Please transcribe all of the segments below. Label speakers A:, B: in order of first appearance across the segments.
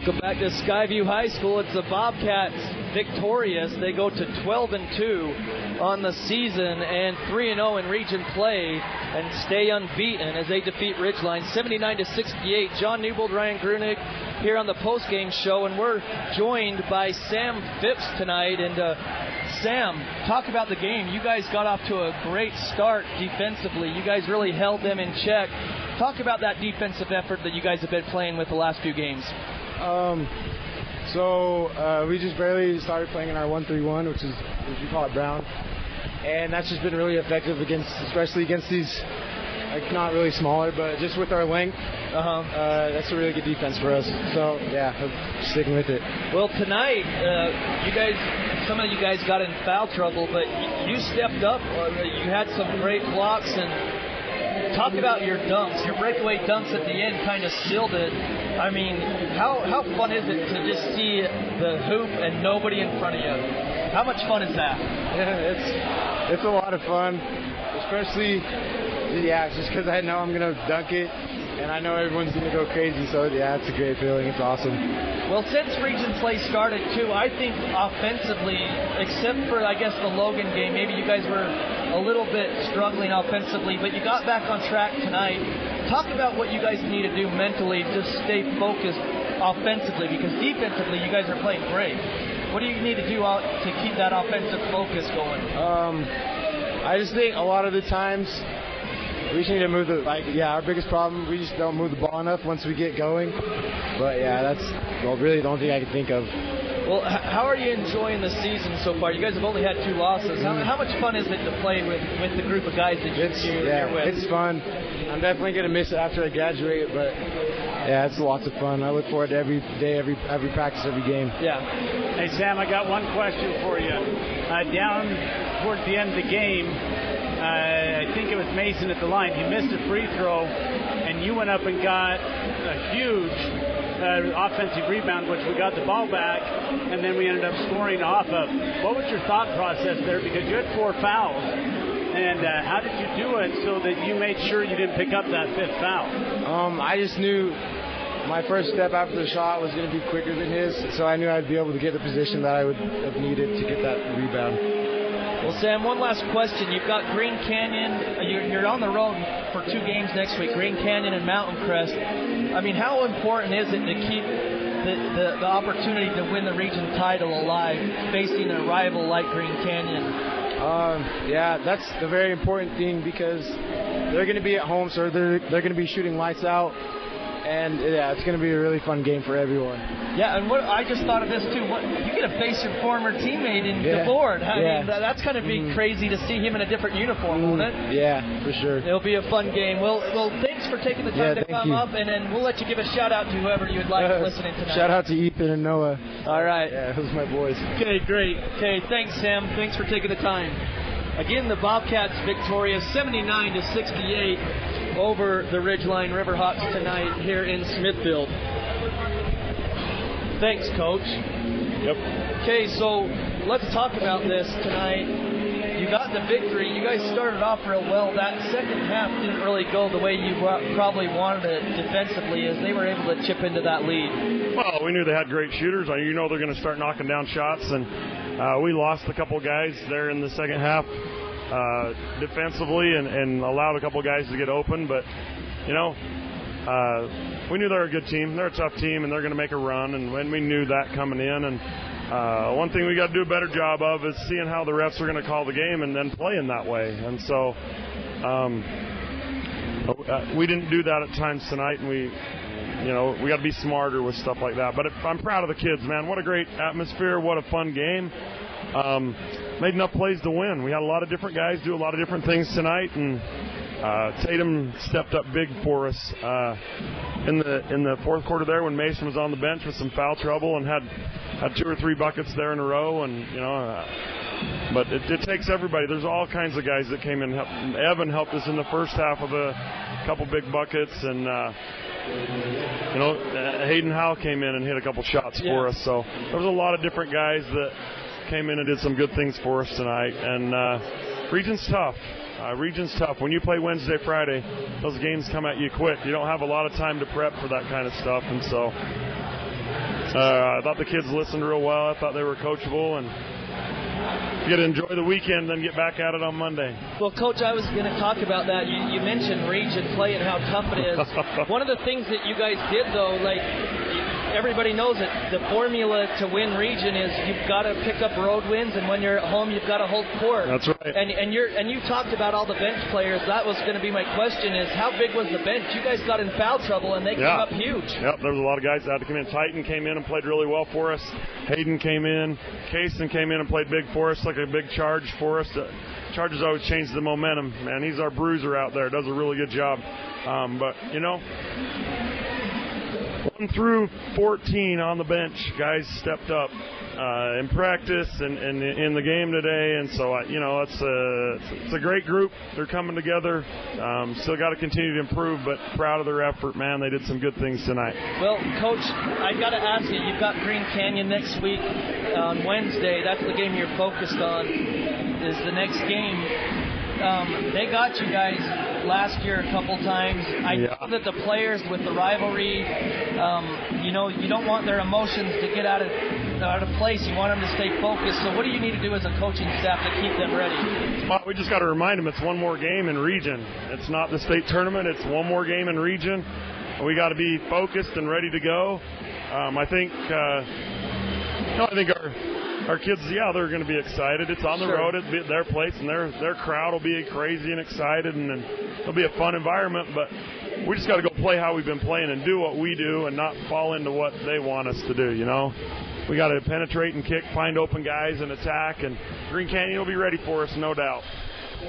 A: Welcome back to Skyview High School. It's the Bobcats victorious. They go to 12-2 on the season and 3-0 in region play and stay unbeaten as they defeat Ridgeline 79-68. John Newbold, Ryan Grunig here on the postgame show, and we're joined by Sam Phipps tonight. And Sam, talk about the game. You guys got off to a great start defensively. You guys really held them in check. Talk about that defensive effort that you guys have been playing with the last few games.
B: We just barely started playing in our 1-3-1, which we call it Brown, and that's just been really effective especially against these, like, not really smaller, but just with our length. That's a really good defense for us. So yeah, I'm sticking with it.
A: Well, tonight, some of you guys got in foul trouble, but you stepped up. You had some great blocks, and talk about your dunks. Your breakaway dunks at the end kind of sealed it. I mean, how fun is it to just see the hoop and nobody in front of you? How much fun is that?
B: Yeah, it's a lot of fun, especially, just because I know I'm going to dunk it, and I know everyone's going to go crazy, so yeah, it's a great feeling. It's awesome. Well,
A: since region play started, too, I think offensively, except for, I guess, the Logan game, maybe you guys were a little bit struggling offensively, but you got back on track tonight. Talk about what you guys need to do mentally to stay focused offensively, because defensively you guys are playing great. What do you need to do to keep that offensive focus going?
B: I just think a lot of the times we just need to move our biggest problem, we just don't move the ball enough once we get going. But yeah, that's really the only thing I can think of.
A: Well, how are you enjoying the season so far? You guys have only had 2 losses. How much fun is it to play with the group of guys that you're with?
B: It's fun. I'm definitely going to miss it after I graduate, but yeah, it's lots of fun. I look forward to every day, every practice, every game.
A: Yeah.
C: Hey, Sam, I got one question for you. Down towards the end of the game, I think it was Mason at the line. He missed a free throw, and you went up and got a huge offensive rebound, which we got the ball back, and then we ended up scoring off of. What was your thought process there? Because you had 4 fouls, and how did you do it so that you made sure you didn't pick up that 5th foul?
B: I just knew my first step after the shot was going to be quicker than his, so I knew I'd be able to get the position that I would have needed to get that rebound.
A: Well, Sam, one last question. You've got Green Canyon. You're on the road for 2 games next week, Green Canyon and Mountain Crest. I mean, how important is it to keep the opportunity to win the region title alive, facing a rival like Green Canyon?
B: Yeah, that's the very important thing, because they're going to be at home, so they're going to be shooting lights out. And yeah, it's going to be a really fun game for everyone.
A: Yeah, and I just thought of this too. You get to face your former teammate in DeBoard. I mean, that's going to be crazy to see him in a different uniform, won't it?
B: Yeah, for sure.
A: It'll be a fun game. Well, thanks for taking the time to come up, and then we'll let you give a shout out to whoever you'd like listening tonight.
B: Shout out to Ethan and Noah.
A: All right.
B: Yeah, those are my boys.
A: Okay, great. Okay, thanks, Sam. Thanks for taking the time. Again, the Bobcats victorious 79-68 over the Ridgeline Riverhawks tonight here in Smithfield. Thanks, Coach.
B: Yep.
A: Okay, so let's talk about this tonight. You got the victory. You guys started off real well. That second half didn't really go the way you probably wanted it defensively, as they were able to chip into that lead.
D: Well, we knew they had great shooters. You know they're going to start knocking down shots, and we lost a couple guys there in the second half defensively and allowed a couple guys to get open. But, we knew they're a good team. They're a tough team, and they're going to make a run, and we knew that coming in. And one thing we got to do a better job of is seeing how the refs are going to call the game and then playing that way. And so we didn't do that at times tonight, and we got to be smarter with stuff like that. But I'm proud of the kids, man. What a great atmosphere. What a fun game. Made enough plays to win. We had a lot of different guys do a lot of different things tonight, and Tatum stepped up big for us in the fourth quarter there when Mason was on the bench with some foul trouble and had 2 or 3 buckets there in a row. And but it takes everybody. There's all kinds of guys that came in. Evan helped us in the first half with a couple big buckets, and Hayden Howe came in and hit a couple shots for us. So there was a lot of different guys that came in and did some good things for us tonight. And region's tough. Region's tough. When you play Wednesday, Friday, those games come at you quick. You don't have a lot of time to prep for that kind of stuff. And so I thought the kids listened real well. I thought they were coachable, and get to enjoy the weekend, then get back at it on Monday.
A: Well, Coach, I was going to talk about that. You mentioned region play and how tough it is. One of the things that you guys did, though, like everybody knows it, the formula to win region is you've got to pick up road wins, and when you're at home, you've got to hold court.
D: That's right.
A: And you talked about all the bench players. That was going to be my question: is how big was the bench? You guys got in foul trouble, and they came up huge.
D: Yep, there was a lot of guys that had to come in. Titan came in and played really well for us. Hayden came in. Kaysen came in and played big for us, like a big charge for us. Charges always change the momentum, man. He's our bruiser out there. Does a really good job. But, 1 through 14 on the bench, guys stepped up in practice and in the game today, and so it's a great group. They're coming together. Still got to continue to improve, but proud of their effort, man. They did some good things tonight.
A: Well, Coach, I got to ask you. You've got Green Canyon next week on Wednesday. That's the game you're focused on. Is the next game. They got you guys last year a couple times. I know that the players with the rivalry, you don't want their emotions to get out of place. You want them to stay focused. So what do you need to do as a coaching staff to keep them ready?
D: Well, we just got to remind them it's one more game in region. It's not the state tournament. It's one more game in region. We got to be focused and ready to go. I think our kids, they're going to be excited. It's on the road. It'll be at their place, and their crowd will be crazy and excited, and it'll be a fun environment. But we just got to go play how we've been playing and do what we do and not fall into what they want us to do, We got to penetrate and kick, find open guys and attack, and Green Canyon will be ready for us, no doubt.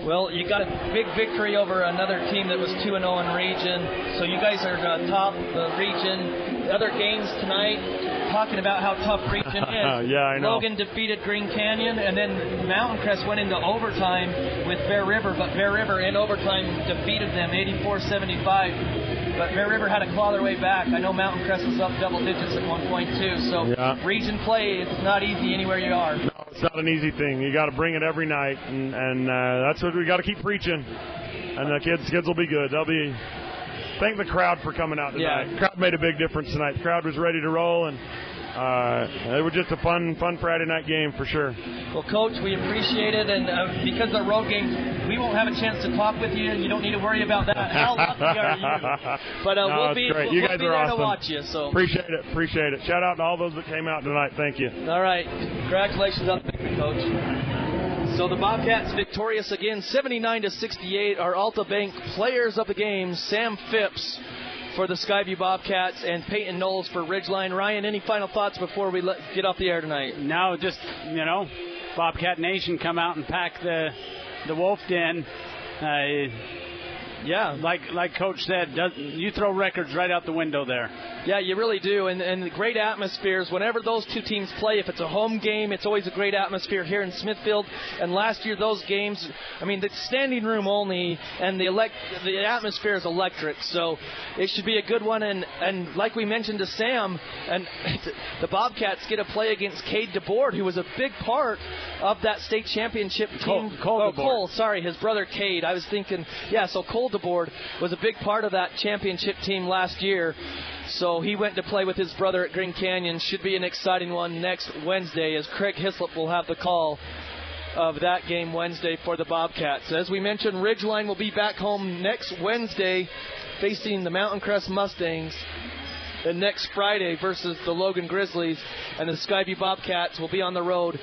A: Well, you got a big victory over another team that was 2-0 in region, so you guys are top the region. The other games tonight, talking about how tough region is.
D: I know.
A: Logan defeated Green Canyon, and then Mountain Crest went into overtime with Bear River, but Bear River in overtime defeated them 84-75. But Bear River had to claw their way back. I know Mountain Crest was up double digits at one point too. So region play, it's not easy anywhere you are.
D: No, it's not an easy thing. You got to bring it every night, and that's what we got to keep preaching. And the kids will be good. Thank the crowd for coming out tonight. The crowd made a big difference tonight. The crowd was ready to roll, and it was just a fun Friday night game for sure.
A: Well, Coach, we appreciate it, and because they're road games, we won't have a chance to talk with you. You don't need to worry about that. How lucky are you? But we'll be
D: great. You guys
A: be
D: are
A: there
D: awesome.
A: to watch you. So
D: appreciate it. Shout out to all those that came out tonight. Thank you.
A: All right, congratulations on the victory, Coach. So the Bobcats victorious again, 79-68. Our Alta Bank players of the game, Sam Phipps for the Skyview Bobcats and Peyton Knowles for Ridgeline. Ryan, any final thoughts before we get off the air tonight?
C: No, just, Bobcat Nation come out and pack the Wolf Den. Like Coach said, you throw records right out the window there.
A: Yeah, you really do, and the great atmospheres. Whenever those two teams play, if it's a home game, it's always a great atmosphere here in Smithfield. And last year, those games, the standing room only, and the atmosphere is electric. So it should be a good one. And like we mentioned to Sam, and the Bobcats get to play against Cade DeBoard, who was a big part of that state championship team. Cole, his brother Cade. I was thinking, so Cole DeBoard was a big part of that championship team last year. So he went to play with his brother at Green Canyon. Should be an exciting one next Wednesday, as Craig Hislop will have the call of that game Wednesday for the Bobcats. As we mentioned, Ridgeline will be back home next Wednesday facing the Mountain Crest Mustangs. And next Friday versus the Logan Grizzlies. And the Skyview Bobcats will be on the road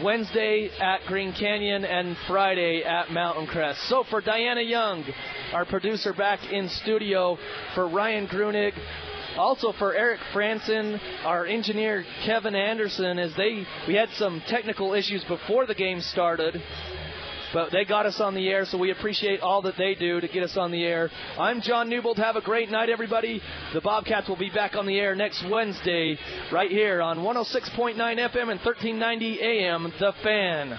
A: Wednesday at Green Canyon and Friday at Mountain Crest. So for Diana Young, our producer back in studio, for Ryan Grunig, also for Eric Franson, our engineer Kevin Anderson, we had some technical issues before the game started, but they got us on the air, so we appreciate all that they do to get us on the air. I'm John Newbold. Have a great night, everybody. The Bobcats will be back on the air next Wednesday right here on 106.9 FM and 1390 AM, The Fan.